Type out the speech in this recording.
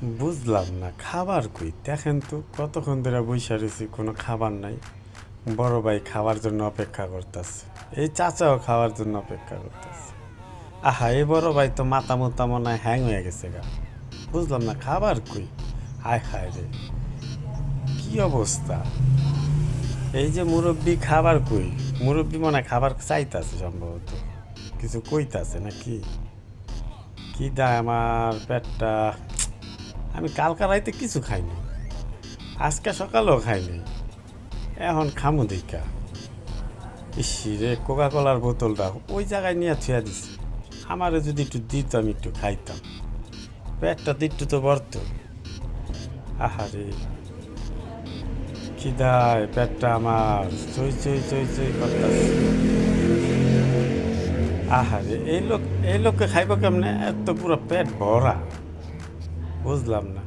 বুঝলাম না খাবার কই দেখেন তো কতক্ষণ ধরে বইসা রয়েছি কোনো খাবার নাই। বড় ভাই খাওয়ার জন্য অপেক্ষা করতেছে, এই চাচাও খাওয়ার জন্য অপেক্ষা করতেছে। আহা এই বড় ভাই তো মাথা মোতা মনে হয় হ্যাং হয়ে গেছে গা। বুঝলাম না খাবার কই। হায় হায় রে, কি অবস্থা। এই যে মুরব্বি খাবার কই, মুরব্বি মনে হয় খাবার চাইতাছে সম্ভবত, কিছু কইতাছে নাকি। কি দা আমার পেটটা, আমি কালকা রাইতে কিছু খাইনি, আজকে সকালেও খাইনি, এখন খামু দেখা। ইসি রে, কোকা কোলার বোতলটা ওই জায়গায় নিয়ে থুয়া দিছি, আমারও যদি একটু দিত আমি একটু খাইতাম, পেটটা তো একটু তো ভরত। আহারে খিদায় পেটটা আমার চই চই চই চই করতেছে। আহারে এই লোককে খাইব কেমনে, এত পুরো পেট ভরা, বুঝলাম না।